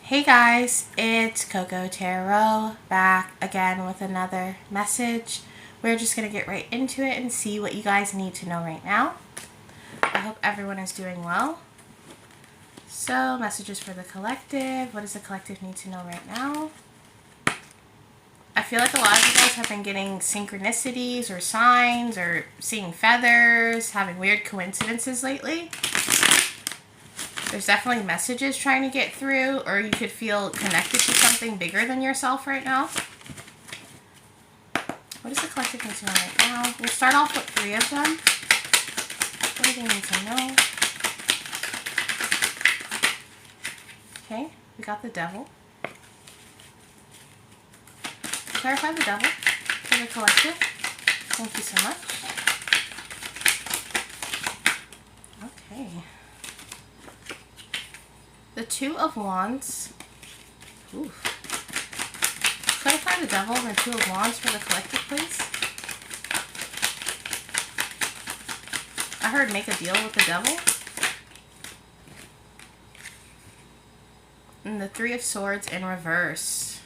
Hey guys, it's Coco Tarot back again with another message. We're just going to get right into it and see what you guys need to know right now. I hope everyone is doing well. So, messages for the collective. What does the collective need to know right now? I feel like a lot of you guys have been getting synchronicities or signs or seeing feathers, having weird coincidences lately. There's definitely messages trying to get through, or you could feel connected to something bigger than yourself right now. What does the collective need to know right now? We'll start off with 3 of them. What do they need to know? Okay, we got the devil. Clarify the devil for the collective. Thank you so much. Okay. The 2 of Wands. Ooh. Clarify the devil and the 2 of Wands for the collective, please. I heard make a deal with the devil. And the 3 of Swords in reverse.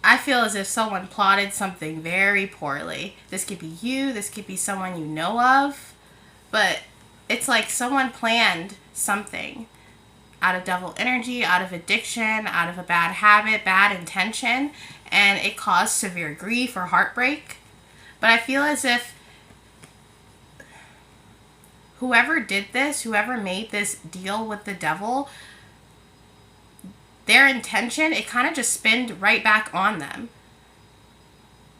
I feel as if someone plotted something very poorly. This could be you. This could be someone you know of. But it's like someone planned something out of devil energy, out of addiction, out of a bad habit, bad intention, and it caused severe grief or heartbreak. But I feel as if whoever did this, whoever made this deal with the devil, their intention, it kind of just spinned right back on them.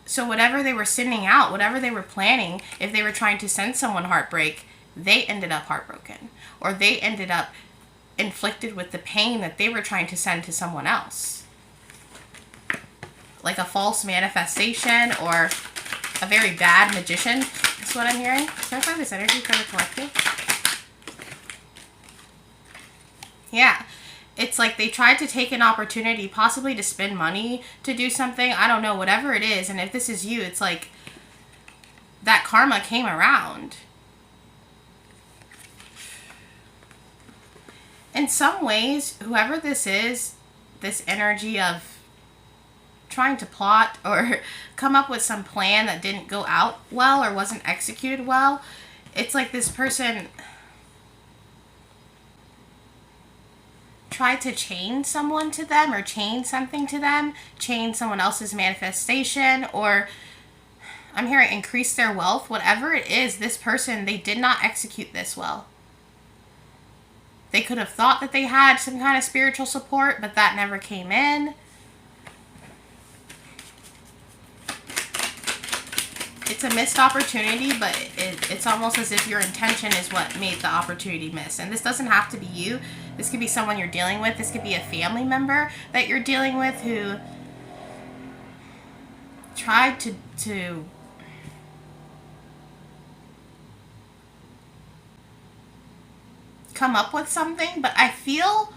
So whatever they were sending out, whatever they were planning, if they were trying to send someone heartbreak, they ended up heartbroken, or they ended up inflicted with the pain that they were trying to send to someone else. Like a false manifestation or a very bad magician. That's what I'm hearing. Clarify this energy for the collective. Yeah. It's like they tried to take an opportunity, possibly to spend money to do something. I don't know, whatever it is. And if this is you, it's like that karma came around. In some ways, whoever this is, this energy of trying to plot or come up with some plan that didn't go out well or wasn't executed well, it's like this person tried to chain someone to them or chain something to them, chain someone else's manifestation, or I'm hearing increase their wealth. Whatever it is, this person, they did not execute this well. They could have thought that they had some kind of spiritual support, but that never came in. It's a missed opportunity, but it's almost as if your intention is what made the opportunity miss. And this doesn't have to be you. This could be someone you're dealing with. This could be a family member that you're dealing with who tried to come up with something, but I feel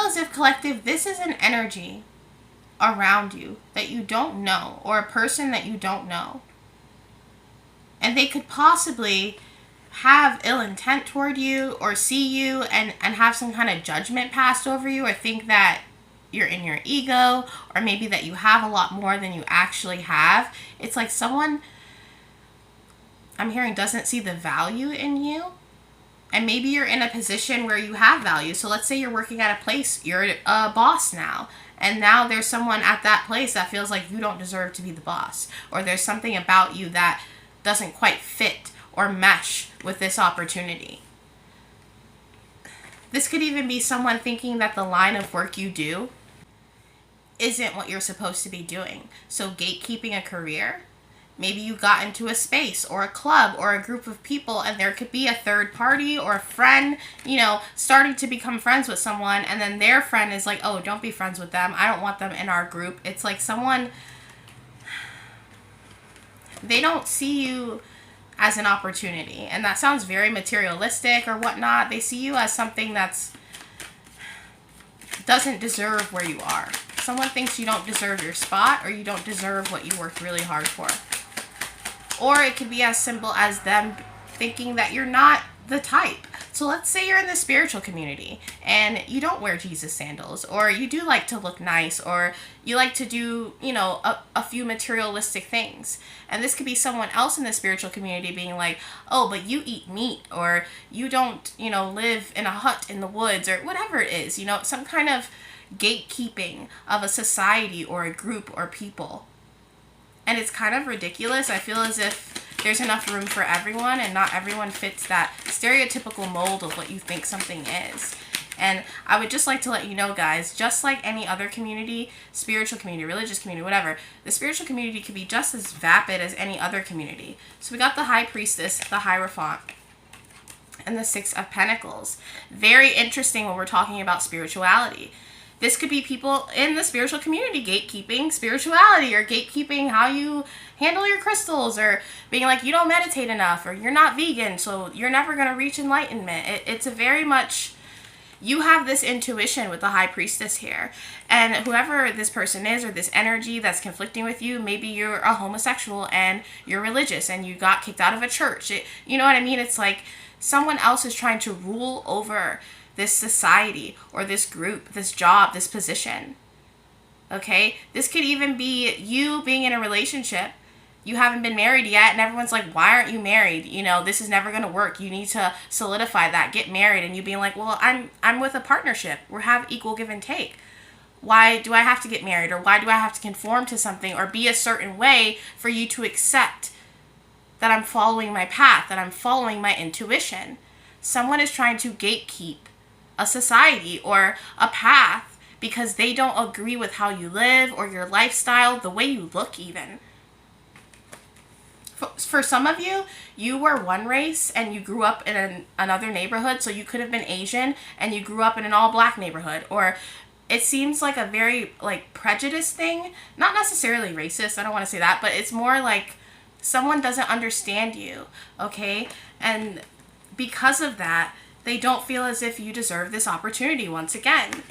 as if collective, this is an energy around you that you don't know, or a person that you don't know, and they could possibly have ill intent toward you or see you and have some kind of judgment passed over you, or think that you're in your ego, or maybe that you have a lot more than you actually have. It's like someone, I'm hearing, doesn't see the value in you. And maybe you're in a position where you have value. So let's say you're working at a place, you're a boss now. And now there's someone at that place that feels like you don't deserve to be the boss. Or there's something about you that doesn't quite fit or mesh with this opportunity. This could even be someone thinking that the line of work you do isn't what you're supposed to be doing. So gatekeeping a career. Maybe you got into a space or a club or a group of people, and there could be a third party or a friend, starting to become friends with someone, and then their friend is like, oh, don't be friends with them. I don't want them in our group. It's like someone, they don't see you as an opportunity. And that sounds very materialistic or whatnot. They see you as something that's doesn't deserve where you are. Someone thinks you don't deserve your spot, or you don't deserve what you worked really hard for. Or it could be as simple as them thinking that you're not the type. So let's say you're in the spiritual community and you don't wear Jesus sandals, or you do like to look nice, or you like to do, a few materialistic things. And this could be someone else in the spiritual community being like, oh, but you eat meat, or you don't, live in a hut in the woods, or whatever it is, some kind of gatekeeping of a society or a group or people. And it's kind of ridiculous. I feel as if there's enough room for everyone, and not everyone fits that stereotypical mold of what you think something is. And I would just like to let you know, guys, just like any other community, spiritual community, religious community, whatever, the spiritual community can be just as vapid as any other community. So we got the High Priestess, the Hierophant, and the Six of Pentacles. Very interesting when we're talking about spirituality. This could be people in the spiritual community gatekeeping spirituality, or gatekeeping how you handle your crystals, or being like, you don't meditate enough, or you're not vegan, so you're never going to reach enlightenment. It's a very much, you have this intuition with the High Priestess here. And whoever this person is, or this energy that's conflicting with you, maybe you're a homosexual and you're religious and you got kicked out of a church. You know what I mean? It's like someone else is trying to rule over this society, or this group, this job, this position. Okay? This could even be you being in a relationship. You haven't been married yet, and everyone's like, why aren't you married? This is never going to work. You need to solidify that, get married. And you being like, well, I'm with a partnership. We have equal give and take. Why do I have to get married? Or why do I have to conform to something or be a certain way for you to accept that I'm following my path, that I'm following my intuition? Someone is trying to gatekeep a society or a path because they don't agree with how you live, or your lifestyle, the way you look even. For some of you, you were one race and you grew up in another neighborhood, so you could have been Asian and you grew up in an all-black neighborhood. Or it seems like a very prejudice thing. Not necessarily racist, I don't want to say that, but it's more like someone doesn't understand you, okay? And because of that, they don't feel as if you deserve this opportunity once again.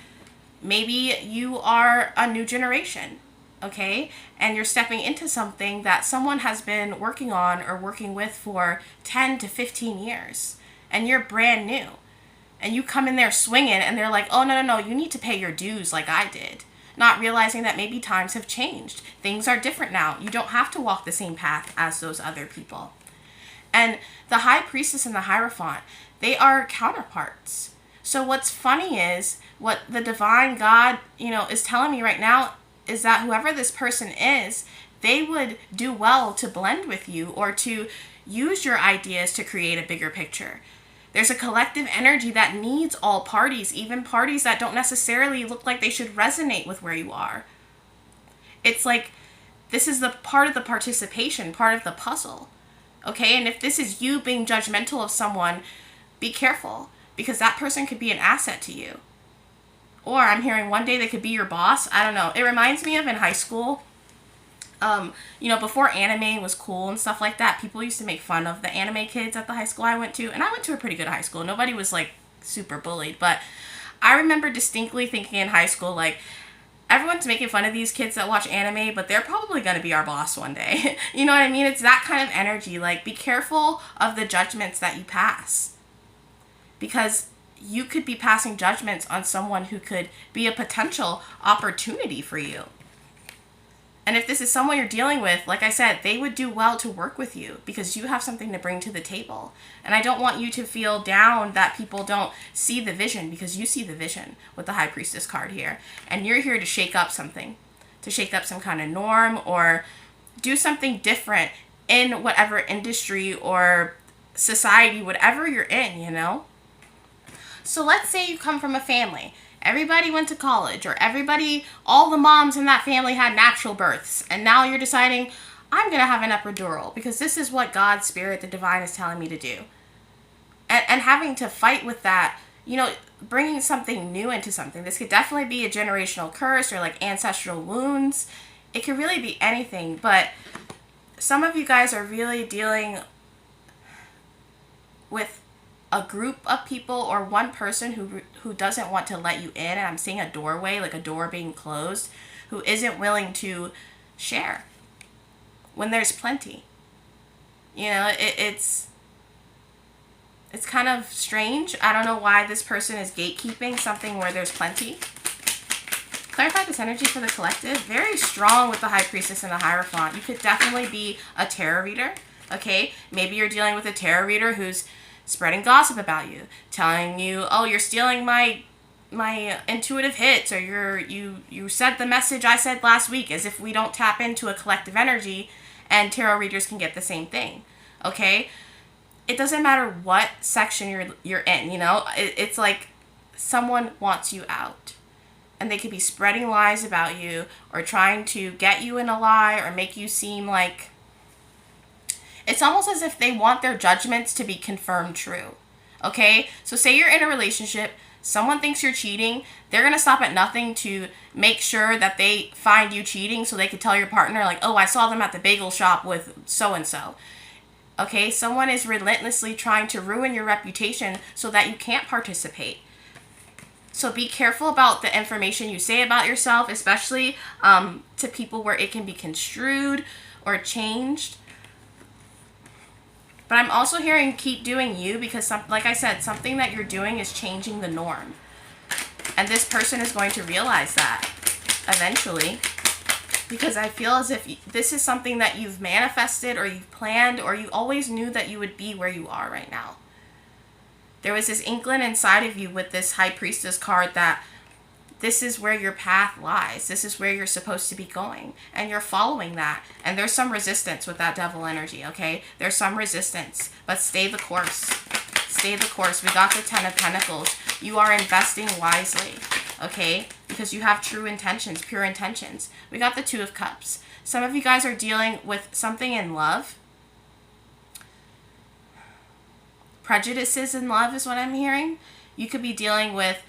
Maybe you are a new generation, okay? And you're stepping into something that someone has been working on or working with for 10 to 15 years. And you're brand new. And you come in there swinging, and they're like, oh, no, you need to pay your dues like I did. Not realizing that maybe times have changed. Things are different now. You don't have to walk the same path as those other people. And the High Priestess and the Hierophant, they are counterparts. So what's funny is, what the divine God, is telling me right now is that whoever this person is, they would do well to blend with you, or to use your ideas to create a bigger picture. There's a collective energy that needs all parties, even parties that don't necessarily look like they should resonate with where you are. It's like, this is the part of the participation, part of the puzzle. Okay, and if this is you being judgmental of someone, be careful, because that person could be an asset to you. Or I'm hearing one day they could be your boss. I don't know. It reminds me of in high school, before anime was cool and stuff like that, people used to make fun of the anime kids at the high school I went to. And I went to a pretty good high school. Nobody was super bullied. But I remember distinctly thinking in high school, everyone's making fun of these kids that watch anime, but they're probably going to be our boss one day. You know what I mean? It's that kind of energy. Be careful of the judgments that you pass. Because you could be passing judgments on someone who could be a potential opportunity for you. And if this is someone you're dealing with, like I said, they would do well to work with you because you have something to bring to the table. And I don't want you to feel down that people don't see the vision, because you see the vision with the High Priestess card here. And you're here to shake up something, to shake up some kind of norm, or do something different in whatever industry or society, whatever you're in, So let's say you come from a family. Everybody went to college, or all the moms in that family had natural births. And now you're deciding, I'm going to have an epidural because this is what God, Spirit, the divine is telling me to do. And having to fight with that, bringing something new into something. This could definitely be a generational curse or ancestral wounds. It could really be anything. But some of you guys are really dealing with a group of people, or one person who doesn't want to let you in, and I'm seeing a doorway, a door being closed, who isn't willing to share when there's plenty. You know, it's kind of strange. I don't know why this person is gatekeeping something where there's plenty. Clarify this energy for the collective. Very strong with the High Priestess and the Hierophant. You could definitely be a tarot reader, okay? Maybe you're dealing with a tarot reader who's spreading gossip about you, telling you, oh, you're stealing my intuitive hits, or you said the message I said last week, as if we don't tap into a collective energy, and tarot readers can get the same thing, okay? It doesn't matter what section you're in, you know? It's like someone wants you out. And they could be spreading lies about you, or trying to get you in a lie, or make you seem like... It's almost as if they want their judgments to be confirmed true. Okay? So say you're in a relationship, someone thinks you're cheating, they're going to stop at nothing to make sure that they find you cheating, so they could tell your partner, like, oh, I saw them at the bagel shop with so-and-so. Okay? Someone is relentlessly trying to ruin your reputation so that you can't participate. So be careful about the information you say about yourself, especially to people where it can be construed or changed. But I'm also hearing keep doing you, because, like I said, something that you're doing is changing the norm. And this person is going to realize that eventually, because I feel as if this is something that you've manifested, or you've planned, or you always knew that you would be where you are right now. There was this inkling inside of you with this High Priestess card that this is where your path lies. This is where you're supposed to be going. And you're following that. And there's some resistance with that Devil energy, okay? There's some resistance. But stay the course. Stay the course. We got the Ten of Pentacles. You are investing wisely, okay? Because you have true intentions, pure intentions. We got the Two of Cups. Some of you guys are dealing with something in love. Prejudices in love is what I'm hearing. You could be dealing with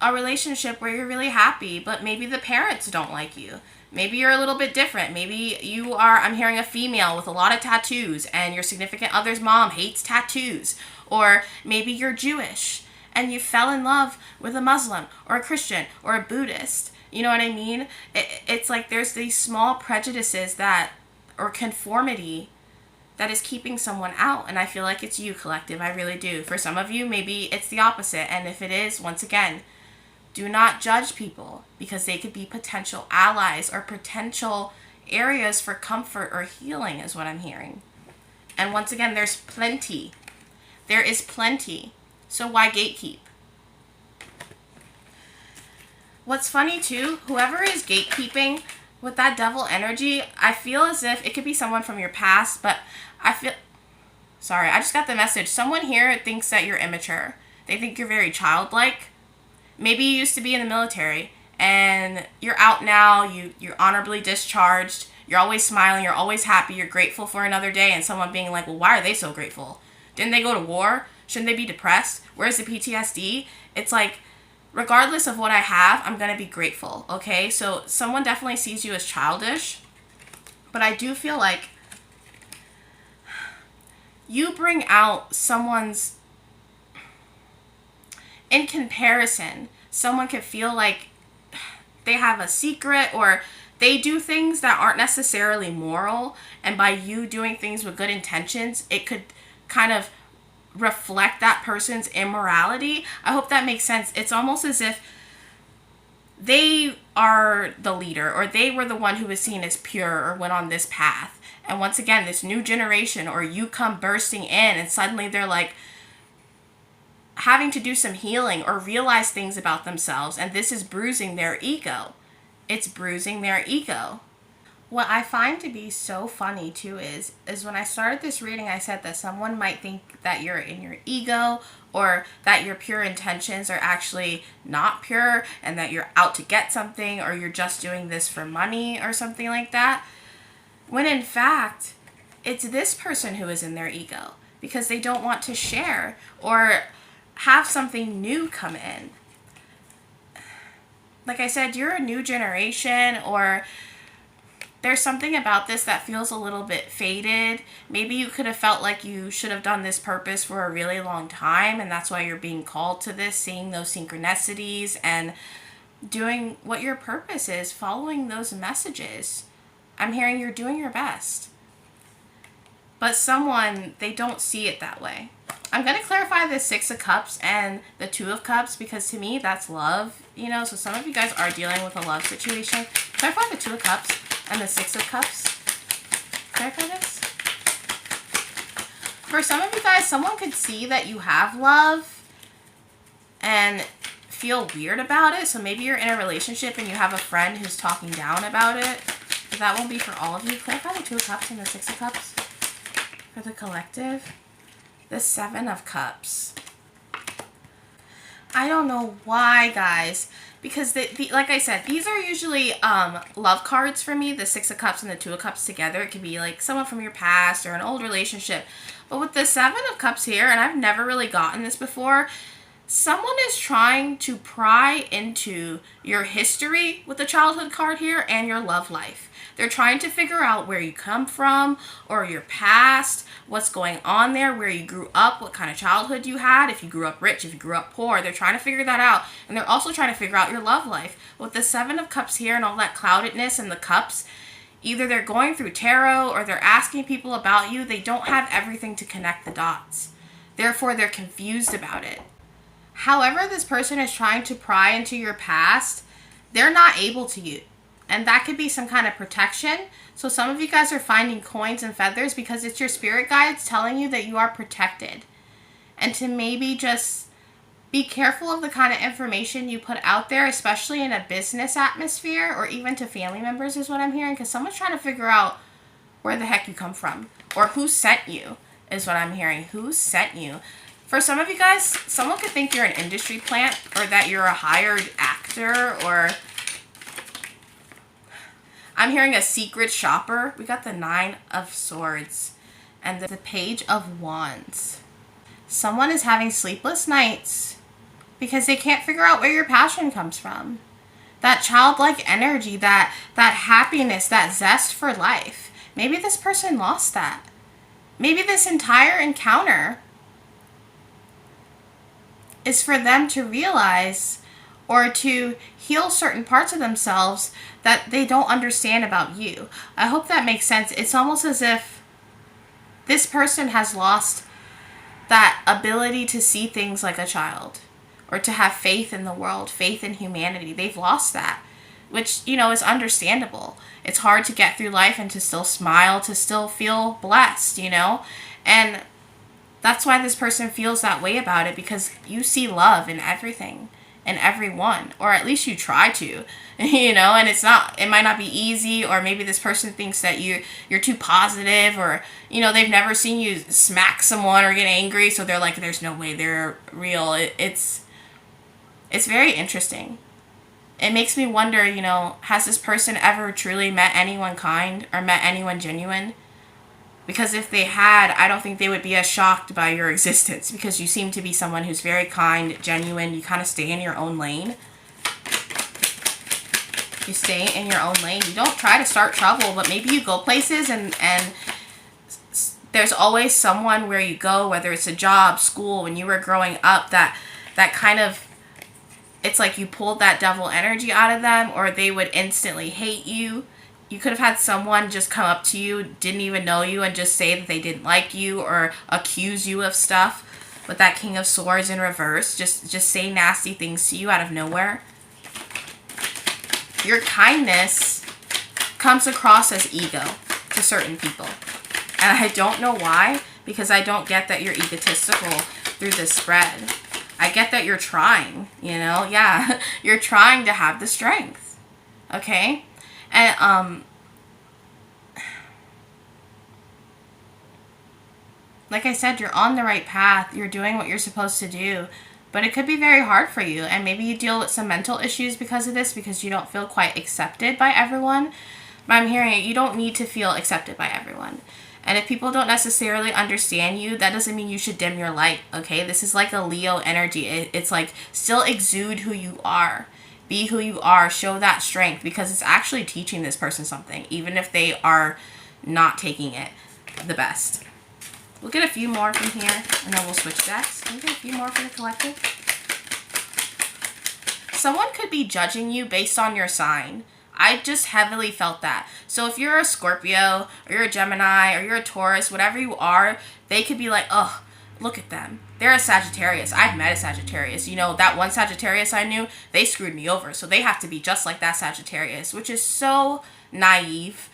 a relationship where you're really happy, but maybe the parents don't like you. Maybe you're a little bit different. Maybe you are, I'm hearing a female with a lot of tattoos, and your significant other's mom hates tattoos. Or maybe you're Jewish and you fell in love with a Muslim or a Christian or a Buddhist. You know what I mean? It's like there's these small prejudices that, or conformity, that is keeping someone out. And I feel like it's you, collective. I really do. For some of you, maybe it's the opposite. And if it is, once again, do not judge people, because they could be potential allies or potential areas for comfort or healing is what I'm hearing. And once again, there's plenty. There is plenty. So why gatekeep? What's funny too, whoever is gatekeeping with that Devil energy, I feel as if it could be someone from your past, but I just got the message. Someone here thinks that you're immature. They think you're very childlike. Maybe you used to be in the military and you're out now, you're honorably discharged, you're always smiling, you're always happy, you're grateful for another day, and someone being like, well, why are they so grateful? Didn't they go to war? Shouldn't they be depressed? Where's the PTSD? It's like, regardless of what I have, I'm going to be grateful, okay? So someone definitely sees you as childish, but I do feel like you bring out someone's, in comparison, someone could feel like they have a secret, or they do things that aren't necessarily moral, and by you doing things with good intentions, it could kind of reflect that person's immorality. I hope that makes sense. It's almost as if they are the leader, or they were the one who was seen as pure or went on this path. And once again, this new generation, or you come bursting in and suddenly they're like having to do some healing or realize things about themselves, and this is bruising their ego. It's bruising their ego. What I find to be so funny too is when I started this reading, I said that someone might think that you're in your ego, or that your pure intentions are actually not pure, and that you're out to get something, or you're just doing this for money or something like that. When in fact, it's this person who is in their ego because they don't want to share or have something new come in. Like I said, you're a new generation, or there's something about this that feels a little bit faded. Maybe you could have felt like you should have done this purpose for a really long time, and that's why you're being called to this, seeing those synchronicities and doing what your purpose is, following those messages. I'm hearing you're doing your best. But someone, they don't see it that way. I'm going to clarify the Six of Cups and the Two of Cups because to me, that's love, you know. So some of you guys are dealing with a love situation. Clarify the Two of Cups and the Six of Cups. Clarify this. For some of you guys, someone could see that you have love and feel weird about it. So maybe you're in a relationship and you have a friend who's talking down about it. But that won't be for all of you. Clarify the Two of Cups and the Six of Cups for the collective. The Seven of Cups. I don't know why, guys. Because, like I said, these are usually love cards for me. The Six of Cups and the Two of Cups together. It could be like someone from your past or an old relationship. But with the Seven of Cups here, and I've never really gotten this before, someone is trying to pry into your history with the childhood card here and your love life. They're trying to figure out where you come from or your past, what's going on there, where you grew up, what kind of childhood you had, if you grew up rich, if you grew up poor. They're trying to figure that out. And they're also trying to figure out your love life. With the Seven of Cups here and all that cloudedness and the cups, either they're going through tarot or they're asking people about you. They don't have everything to connect the dots. Therefore, they're confused about it. However, this person is trying to pry into your past, they're not able to. And that could be some kind of protection. So some of you guys are finding coins and feathers because it's your spirit guides telling you that you are protected. And to maybe just be careful of the kind of information you put out there, especially in a business atmosphere or even to family members is what I'm hearing. Because someone's trying to figure out where the heck you come from or who sent you is what I'm hearing. Who sent you? For some of you guys, someone could think you're an industry plant or that you're a hired actor or... I'm hearing a secret shopper. We got the Nine of Swords and the Page of Wands. Someone is having sleepless nights because they can't figure out where your passion comes from. That childlike energy, that happiness, that zest for life. Maybe this person lost that. Maybe this entire encounter is for them to realize or to heal certain parts of themselves that they don't understand about you. I hope that makes sense. It's almost as if this person has lost that ability to see things like a child or to have faith in the world, faith in humanity. They've lost that, which, you know, is understandable. It's hard to get through life and to still smile, to still feel blessed, you know? And that's why this person feels that way about it, because you see love in everything and everyone, or at least you try to, you know, and it might not be easy, or maybe this person thinks that you're too positive, or, you know, they've never seen you smack someone or get angry, so they're like, there's no way they're real. It's very interesting. It makes me wonder, you know, has this person ever truly met anyone kind or met anyone genuine? Because if they had, I don't think they would be as shocked by your existence, because you seem to be someone who's very kind, genuine. You kind of stay in your own lane. You stay in your own lane. You don't try to start trouble, but maybe you go places and there's always someone where you go, whether it's a job, school, when you were growing up, that kind of, it's like you pulled that devil energy out of them, or they would instantly hate you. You could have had someone just come up to you, didn't even know you, and just say that they didn't like you or accuse you of stuff. With that King of Swords in reverse, just say nasty things to you out of nowhere. Your kindness comes across as ego to certain people. And I don't know why, because I don't get that you're egotistical through this spread. I get that you're trying, you know? Yeah, you're trying to have the strength. Okay? And, like I said, you're on the right path. You're doing what you're supposed to do. But it could be very hard for you. And maybe you deal with some mental issues because of this, because you don't feel quite accepted by everyone. But I'm hearing it, you don't need to feel accepted by everyone. And if people don't necessarily understand you, that doesn't mean you should dim your light, okay? This is like a Leo energy. It's like, still exude who you are. Be who you are. Show that strength, because it's actually teaching this person something, even if they are not taking it the best. We'll get a few more from here, and then we'll switch decks. Can we get a few more for the collective? Someone could be judging you based on your sign. I just heavily felt that. So if you're a Scorpio, or you're a Gemini, or you're a Taurus, whatever you are, they could be like, oh, look at them. They're a Sagittarius. I've met a Sagittarius. You know, that one Sagittarius I knew, they screwed me over. So they have to be just like that Sagittarius, which is so naive.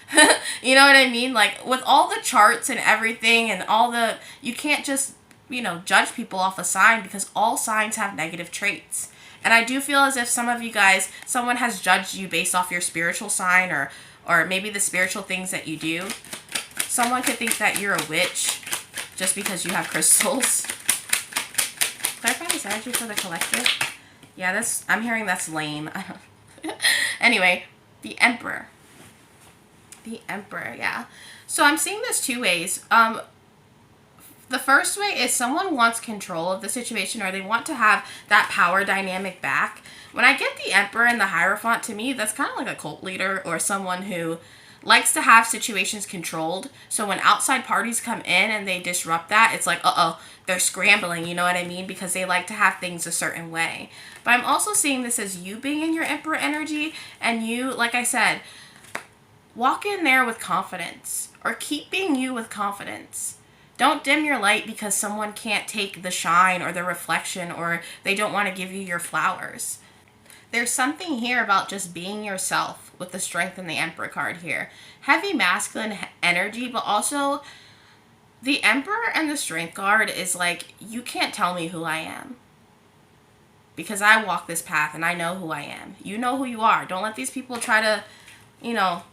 You know what I mean? Like, with all the charts and everything and all the, you can't just, you know, judge people off a sign, because all signs have negative traits. And I do feel as if some of you guys, someone has judged you based off your spiritual sign, or maybe the spiritual things that you do. Someone could think that you're a witch just because you have crystals. Clarify this energy for the collective. Yeah, I'm hearing that's lame. Anyway, the Emperor. The Emperor, yeah. So I'm seeing this two ways. The first way is someone wants control of the situation, or they want to have that power dynamic back. When I get the Emperor and the Hierophant, to me, that's kind of like a cult leader or someone who likes to have situations controlled. So when outside parties come in and they disrupt that, it's like, uh-oh, they're scrambling, you know what I mean? Because they like to have things a certain way. But I'm also seeing this as you being in your Emperor energy, and you, like I said, walk in there with confidence, or keep being you with confidence. Don't dim your light because someone can't take the shine or the reflection, or they don't want to give you your flowers. There's something here about just being yourself with the Strength and the Emperor card here. Heavy masculine energy, but also the Emperor and the Strength card is like, you can't tell me who I am, because I walk this path and I know who I am. You know who you are. Don't let these people try to, you know,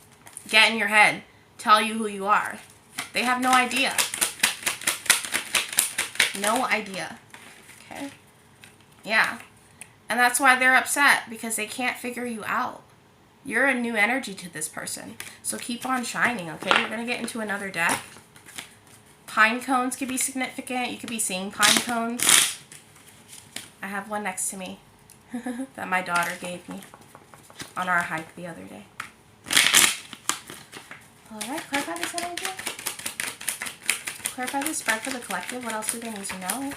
get in your head, tell you who you are. They have no idea. No idea. Okay? Yeah. And that's why they're upset, because they can't figure you out. You're a new energy to this person. So keep on shining, okay? We're going to get into another deck. Pine cones could be significant. You could be seeing pine cones. I have one next to me that my daughter gave me on our hike the other day. Alright, clarify this energy. Clarify the spread for the collective. What else do they need to know?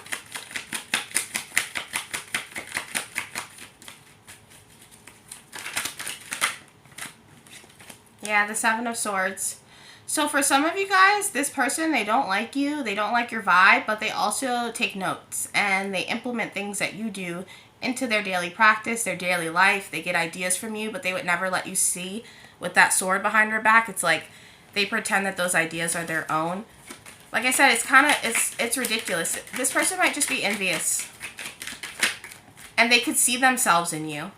Yeah, the Seven of Swords. So for some of you guys, this person, they don't like you. They don't like your vibe, but they also take notes, and they implement things that you do into their daily practice, their daily life. They get ideas from you, but they would never let you see with that sword behind her back. It's like they pretend that those ideas are their own. Like I said, it's ridiculous. This person might just be envious, and they could see themselves in you.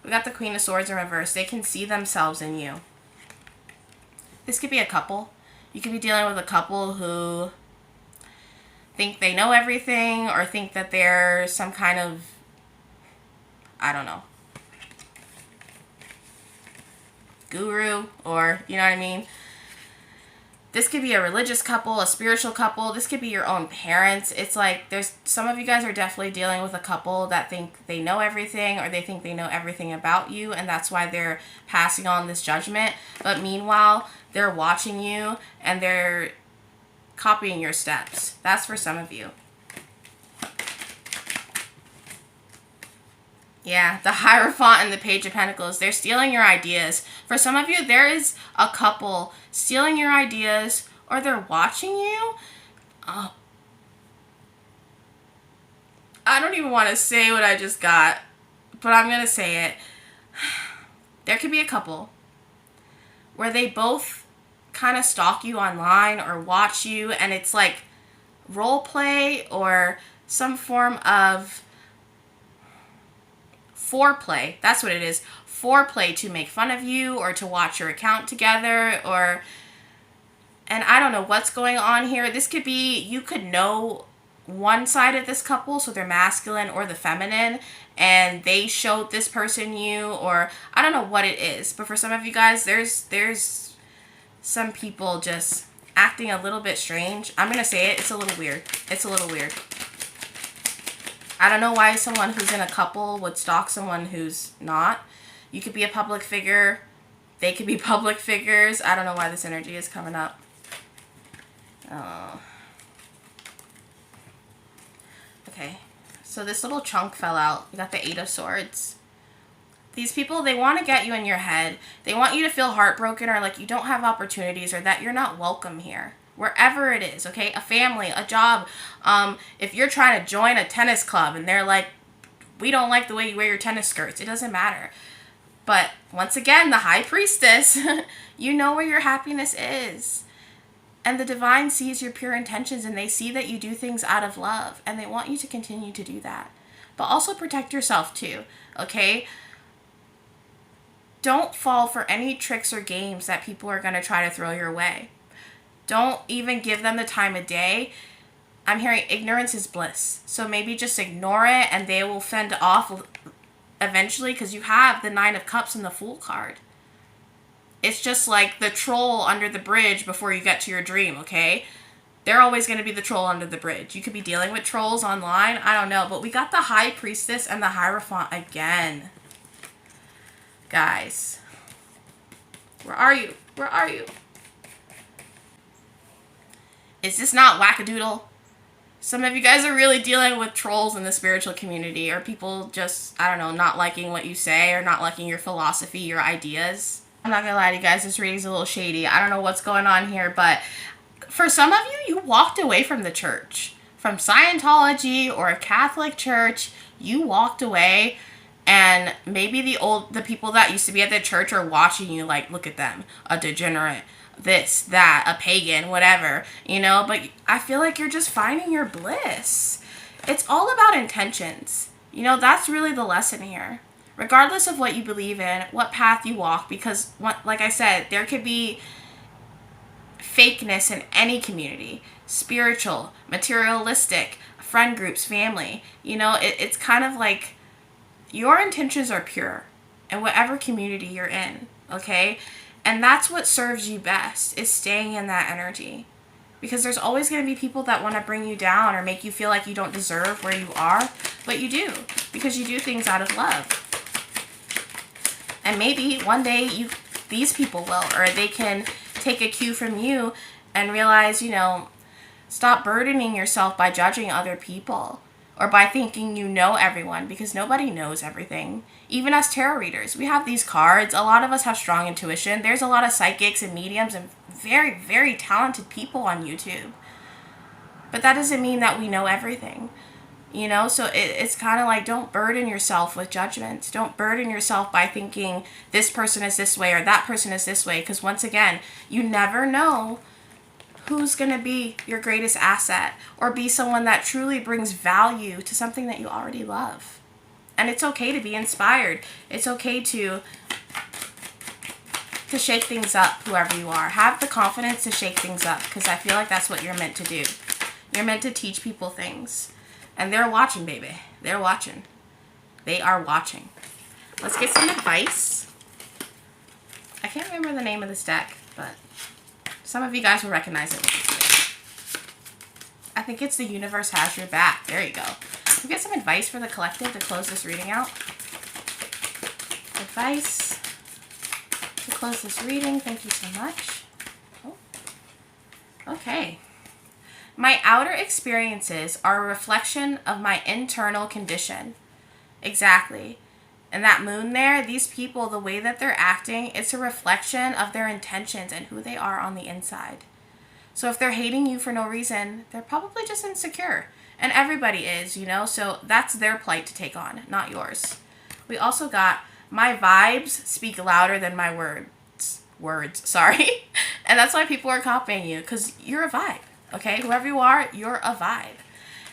We got the Queen of Swords in reverse. They can see themselves in you. This could be a couple. You could be dealing with a couple who think they know everything, or think that they're some kind of, I don't know, guru, or, you know what I mean? This could be a religious couple, a spiritual couple. This could be your own parents. It's like there's some of you guys are definitely dealing with a couple that think they know everything, or they think they know everything about you, and that's why they're passing on this judgment. But meanwhile, they're watching you and they're copying your steps. That's for some of you. Yeah, the Hierophant and the Page of Pentacles, they're stealing your ideas. For some of you, there is a couple stealing your ideas, or they're watching you. Oh. I don't even want to say what I just got, but I'm going to say it. There could be a couple where they both kind of stalk you online or watch you, and it's like role play or some form of foreplay. That's what it is. Foreplay to make fun of you, or to watch your account together, or, and I don't know what's going on here. This could be, you could know one side of this couple, so they're masculine or the feminine, and they showed this person you, or I don't know what it is. But for some of you guys, there's some people just acting a little bit strange. I'm going to say it. It's a little weird. It's a little weird. I don't know why someone who's in a couple would stalk someone who's not. You could be a public figure. They could be public figures. I don't know why this energy is coming up. Oh. Okay. So this little chunk fell out. We got the Eight of Swords. These people, they want to get you in your head. They want you to feel heartbroken or like you don't have opportunities or that you're not welcome here. Wherever it is, okay? A family, a job. If you're trying to join a tennis club and they're like, we don't like the way you wear your tennis skirts. It doesn't matter. But once again, the high priestess, you know where your happiness is. And the divine sees your pure intentions and they see that you do things out of love. And they want you to continue to do that. But also protect yourself too, okay? Don't fall for any tricks or games that people are going to try to throw your way. Don't even give them the time of day. I'm hearing ignorance is bliss. So maybe just ignore it and they will fend off eventually because you have the 9 of Cups and the Fool card. It's just like the troll under the bridge before you get to your dream, okay? They're always going to be the troll under the bridge. You could be dealing with trolls online. I don't know. But we got the High Priestess and the Hierophant again. Guys. Where are you? Where are you? Is this not wackadoodle? Some of you guys are really dealing with trolls in the spiritual community, or people just, I don't know, not liking what you say or not liking your philosophy, your ideas. I'm not gonna lie to you guys, this reading's a little shady. I don't know what's going on here, but for some of you, you walked away from the church. From Scientology or a Catholic church, you walked away, and maybe the people that used to be at the church are watching you like, look at them, a degenerate. This, that, a pagan, whatever, you know, but I feel like you're just finding your bliss. It's all about intentions. You know, that's really the lesson here. Regardless of what you believe in, what path you walk, because, like I said, there could be fakeness in any community. Spiritual, materialistic, friend groups, family. You know, it's kind of like your intentions are pure in whatever community you're in, okay? And that's what serves you best, is staying in that energy. Because there's always going to be people that want to bring you down or make you feel like you don't deserve where you are. But you do, because you do things out of love. And maybe one day these people will, or they can take a cue from you and realize, you know, stop burdening yourself by judging other people. Or by thinking you know everyone, because nobody knows everything. Even us tarot readers, we have these cards. A lot of us have strong intuition. There's a lot of psychics and mediums and very, very talented people on YouTube. But that doesn't mean that we know everything. You know, so it's kind of like, don't burden yourself with judgments. Don't burden yourself by thinking this person is this way or that person is this way. Because once again, you never know who's going to be your greatest asset or be someone that truly brings value to something that you already love. And it's okay to be inspired. It's okay to shake things up, whoever you are. Have the confidence to shake things up, because I feel like that's what you're meant to do. You're meant to teach people things. And they're watching, baby. They're watching. They are watching. Let's get some advice. I can't remember the name of this deck, but some of you guys will recognize it. I think it's The Universe Has Your Back. There you go. We'll get some advice for the collective to close this reading out. Advice to close this reading. Thank you so much. Oh. Okay. My outer experiences are a reflection of my internal condition. Exactly. And that moon there, these people, the way that they're acting, it's a reflection of their intentions and who they are on the inside. So if they're hating you for no reason, they're probably just insecure. And everybody is, you know, so that's their plight to take on, not yours. We also got, my vibes speak louder than my words, sorry. And that's why people are copying you, because you're a vibe, okay? Whoever you are, you're a vibe.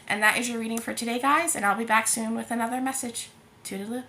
And that is your reading for today, guys, and I'll be back soon with another message. Toodaloo.